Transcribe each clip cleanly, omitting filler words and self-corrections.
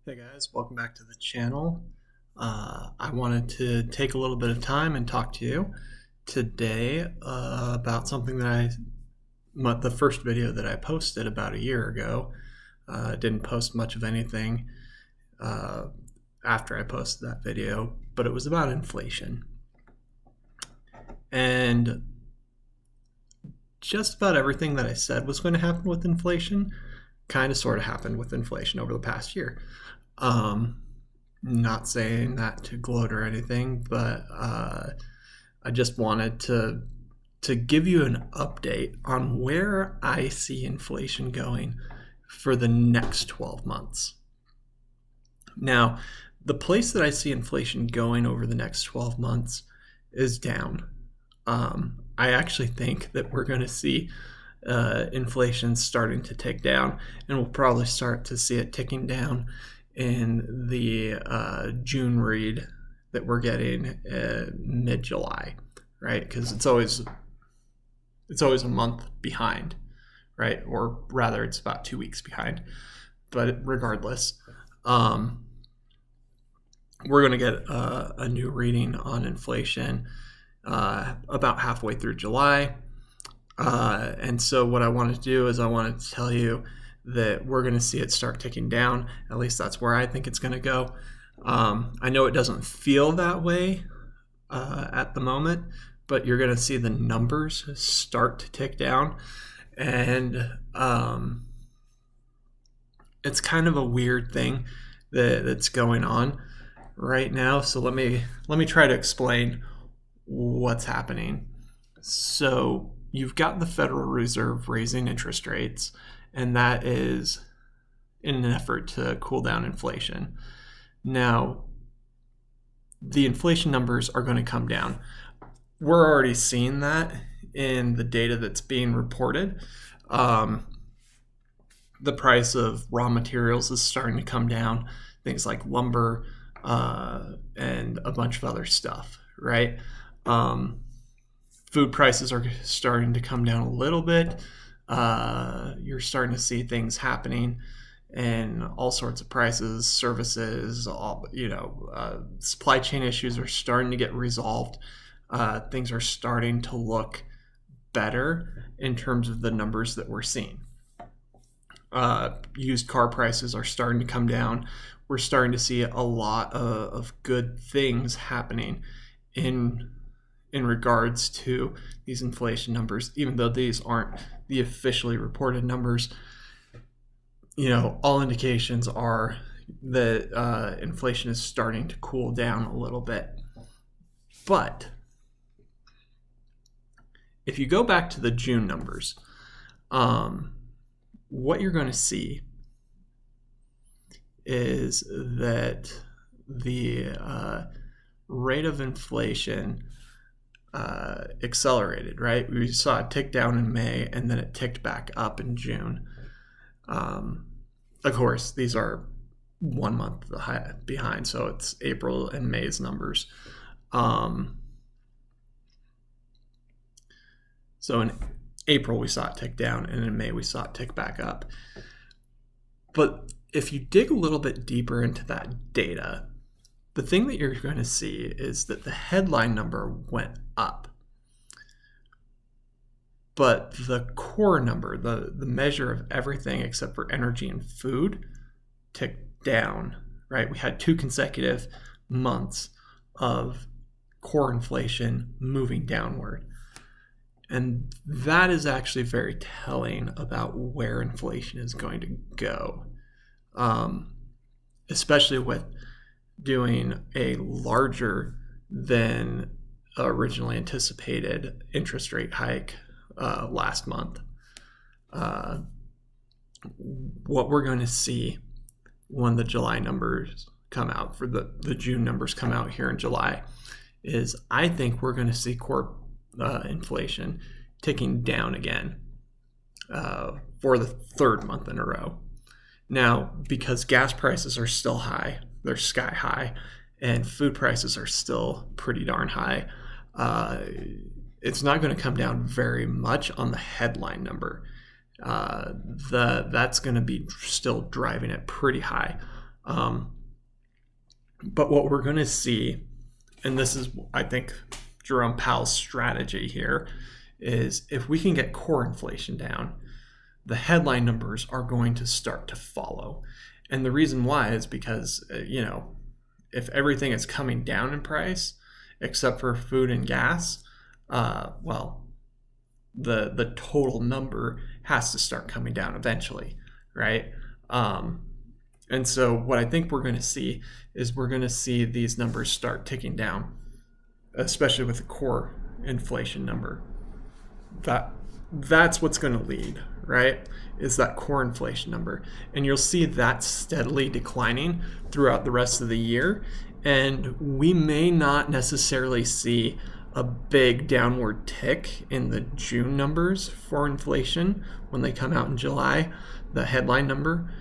Hey guys, welcome back to the channel. I wanted to take a little bit of time and talk to you today about something that the first video that I posted about a year ago. Didn't post much of anything uh, after I posted that video, but it was about inflation. And just about everything that I said was going to happen with inflation kind of sort of happened with inflation over the past year. Not saying that to gloat or anything, but I just wanted to give you an update on where I see inflation going for the next 12 months. Now, the place that I see inflation going over the next 12 months is down. I actually think that we're going to see inflation starting to tick down, and we'll probably start to see it ticking down in the June read that we're getting mid-July, right? Because it's always a month behind, right? Or rather, it's about 2 weeks behind. But regardless, we're going to get a new reading on inflation about halfway through July. And so what I wanted to do is I wanted to tell you that we're going to see it start ticking down. At least that's where I think it's going to go. I know it doesn't feel that way at the moment, but you're going to see the numbers start to tick down. And it's kind of a weird thing that's going on right now. So let me try to explain what's happening. So you've got the Federal Reserve raising interest rates, and that is in an effort to cool down inflation. Now, the inflation numbers are going to come down. We're already seeing that in the data that's being reported. The price of raw materials is starting to come down, things like lumber and a bunch of other stuff, right? Food prices are starting to come down a little bit. You're starting to see things happening and all sorts of prices, services, supply chain issues are starting to get resolved. Things are starting to look better in terms of the numbers that we're seeing. Used car prices are starting to come down. We're starting to see a lot of good things happening in regards to these inflation numbers, even though these aren't the officially reported numbers. All indications are that inflation is starting to cool down a little bit. But if you go back to the June numbers, what you're going to see is that the rate of inflation accelerated, right? We saw it tick down in May, and then it ticked back up in June. Of course, these are 1 month behind, so it's April and May's numbers. So in April, we saw it tick down, and in May, we saw it tick back up. But if you dig a little bit deeper into that data, the thing that you're going to see is that the headline number went up. But the core number, the measure of everything except for energy and food, ticked down, right? We had 2 consecutive months of core inflation moving downward. And that is actually very telling about where inflation is going to go, especially with doing a larger than originally anticipated interest rate hike last month. What we're going to see when the July numbers come out, for the June numbers come out here in July, is I think we're going to see core inflation ticking down again for the 3rd month in a row. Now, because gas prices are still high, they're sky high, and food prices are still pretty darn high, it's not going to come down very much on the headline number. That's going to be still driving it pretty high Um, but what we're going to see, and this is, I think, Jerome Powell's strategy here, is if we can get core inflation down, the headline numbers are going to start to follow. And the reason why is because, if everything is coming down in price, except for food and gas, well, the total number has to start coming down eventually, right? And so what I think we're going to see is we're going to see these numbers start ticking down, especially with the core inflation number. That's what's going to lead, right? Is that core inflation number. And you'll see that steadily declining throughout the rest of the year. And we may not necessarily see a big downward tick in the June numbers for inflation when they come out in July, the headline number.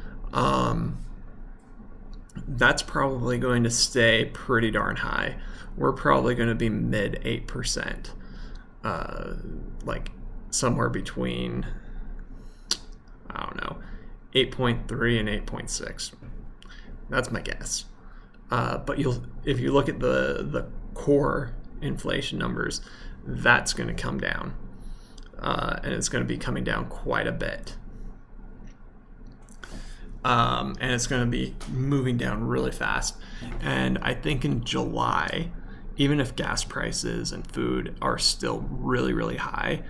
That's probably going to stay pretty darn high. We're probably going to be mid 8%, like somewhere between, I don't know, 8.3 and 8.6. That's my guess. But if you look at the core inflation numbers, that's going to come down, and it's going to be coming down quite a bit. And it's going to be moving down really fast. And I think in July, even if gas prices and food are still really, really high,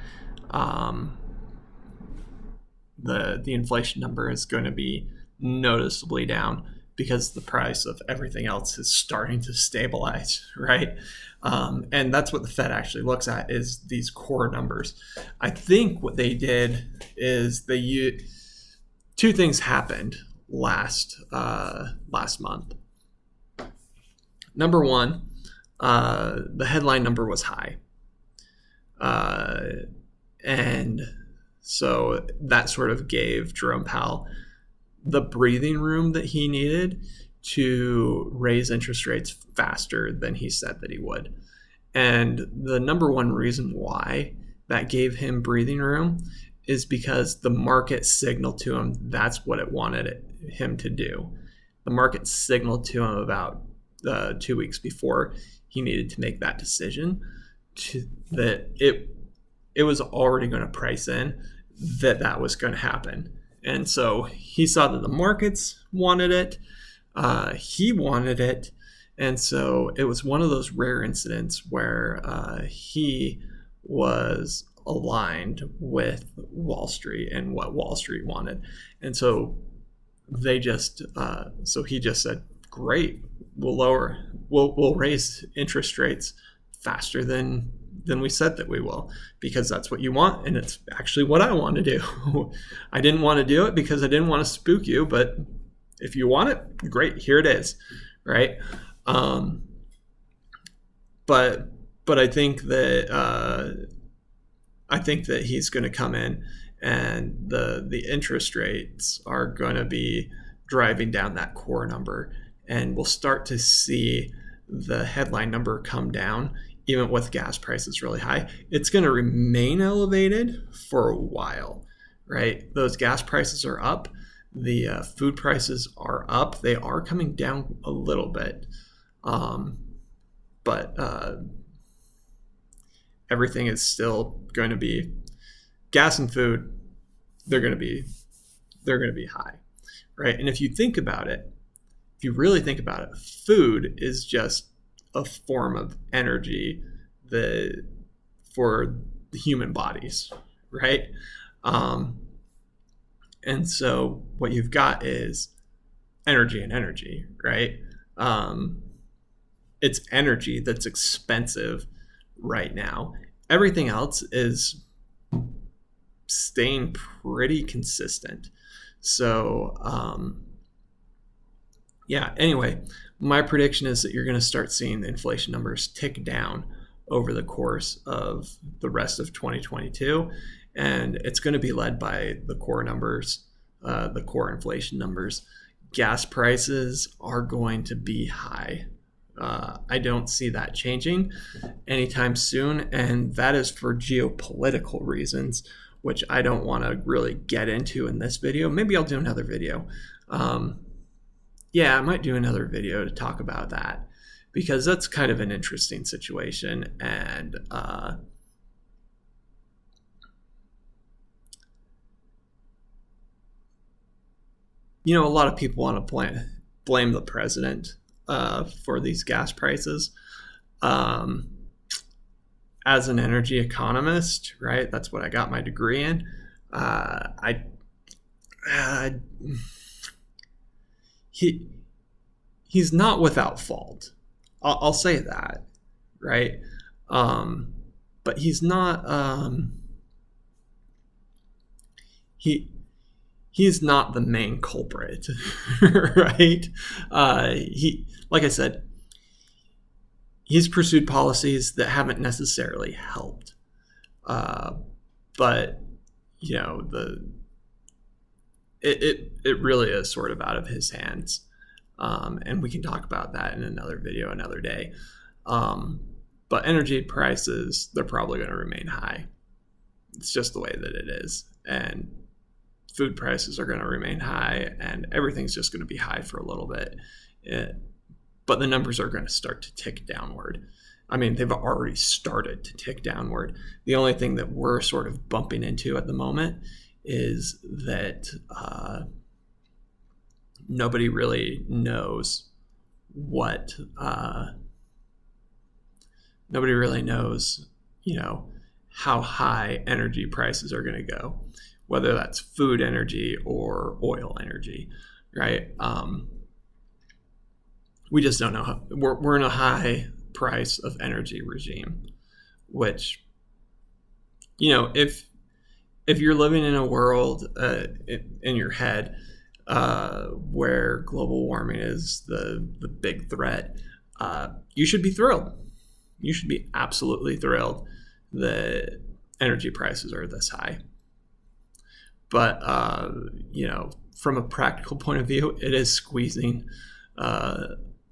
the inflation number is going to be noticeably down because the price of everything else is starting to stabilize, right? And that's what the Fed actually looks at, is these core numbers. I think what they did is two things happened last month. Number one, the headline number was high. And so that sort of gave Jerome Powell the breathing room that he needed to raise interest rates faster than he said that he would. And the number one reason why that gave him breathing room is because the market signaled to him that's what it wanted him to do. The market signaled to him about 2 weeks before he needed to make that decision that it was already going to price in that was going to happen. And so he saw that the markets wanted it. He wanted it. And so it was one of those rare incidents where he was aligned with Wall Street and what Wall Street wanted. And so he just said, great, we'll raise interest rates faster than we said that we will, because that's what you want, and it's actually what I want to do. I didn't want to do it because I didn't want to spook you, but if you want it, great, here it is, right? But I think that he's going to come in, and the interest rates are going to be driving down that core number, and we'll start to see the headline number come down. Even with gas prices really high, it's going to remain elevated for a while, right? Those gas prices are up. The food prices are up. They are coming down a little bit. But everything is still going to be, gas and food, they're going to be high, right? And if you think about it, if you really think about it, food is just a form of energy for the human bodies, right? And so what you've got is energy and energy, right? It's energy that's expensive right now. Everything else is staying pretty consistent. So, anyway, my prediction is that you're going to start seeing the inflation numbers tick down over the course of the rest of 2022. And it's going to be led by the core numbers, the core inflation numbers. Gas prices are going to be high. I don't see that changing anytime soon. And that is for geopolitical reasons, which I don't want to really get into in this video. Maybe I'll do another video. yeah, I might do another video to talk about that, because that's kind of an interesting situation. And a lot of people want to blame the president for these gas prices. Um, as an energy economist, right? That's what I got my degree in. I he he's not without fault. I'll say that, right? But he's not. He he's not the main culprit, right? He, like I said, he's pursued policies that haven't necessarily helped. But it really is sort of out of his hands, and we can talk about that in another video another day. But energy prices, they're probably going to remain high. It's just the way that it is, and food prices are going to remain high, and everything's just going to be high for a little bit. But the numbers are going to start to tick downward. I mean, they've already started to tick downward. The only thing that we're sort of bumping into at the moment is that nobody really knows how high energy prices are going to go, whether that's food energy or oil energy, right? We just don't know. We're in a high price of energy regime, which, if you're living in a world in your head where global warming is the big threat, you should be thrilled. You should be absolutely thrilled that energy prices are this high. But, from a practical point of view, it is squeezing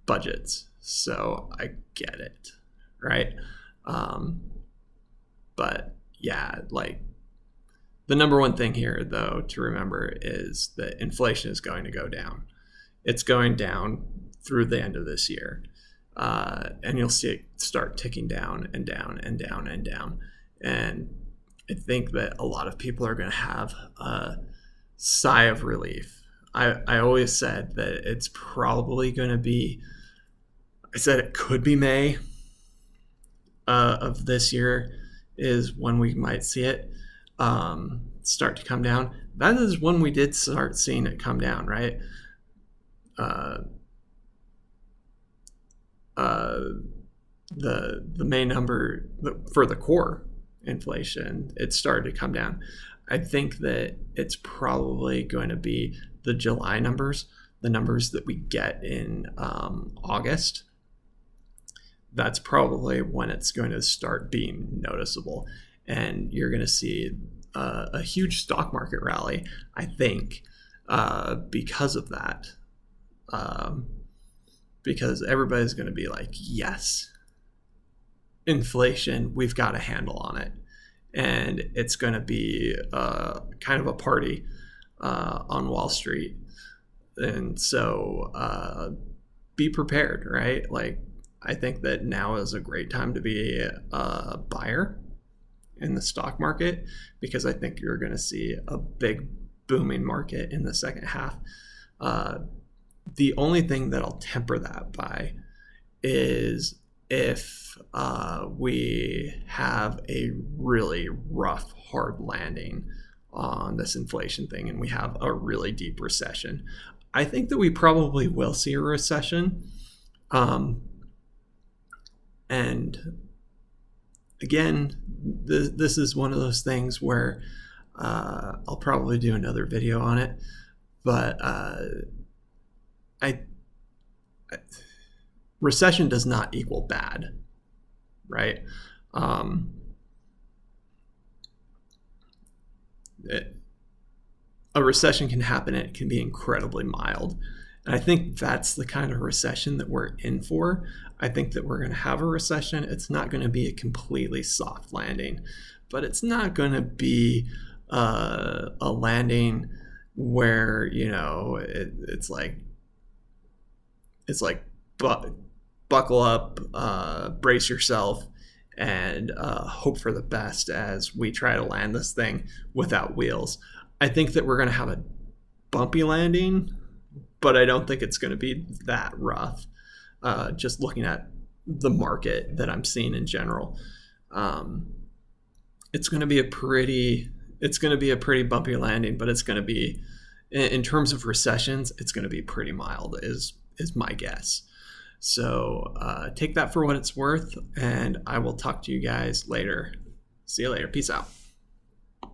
budgets. So I get it, right? But yeah, like, the number one thing here, though, to remember is that inflation is going to go down. It's going down through the end of this year. And you'll see it start ticking down and down and down and down. And I think that a lot of people are going to have a sigh of relief. I always said that it's probably going to be, I said it could be May of this year is when we might see it start to come down. That is when we did start seeing it come down, right? The main number for the core inflation, it started to come down. I think that it's probably going to be the July numbers, the numbers that we get in August. That's probably when it's going to start being noticeable, and you're going to see a huge stock market rally, I think, because of that. Because everybody's going to be like, yes, inflation, we've got a handle on it. And it's going to be kind of a party on Wall Street. And so be prepared, right? Like, I think that now is a great time to be a buyer in the stock market, because I think you're going to see a big booming market in the second half. The only thing that I'll temper that by is if we have a really rough, hard landing on this inflation thing and we have a really deep recession. I think that we probably will see a recession. And again, this is one of those things where I'll probably do another video on it, but recession does not equal bad, right? A recession can happen and it can be incredibly mild. And I think that's the kind of recession that we're in for. I think that we're going to have a recession. It's not going to be a completely soft landing, but it's not going to be a landing where, it's like it's like buckle up, brace yourself, and hope for the best as we try to land this thing without wheels. I think that we're going to have a bumpy landing, but I don't think it's going to be that rough. Just looking at the market that I'm seeing in general, um, it's going to be a pretty bumpy landing, but it's going to be, in terms of recessions, it's going to be pretty mild, is my guess. So take that for what it's worth, and I will talk to you guys later. See you later. Peace out.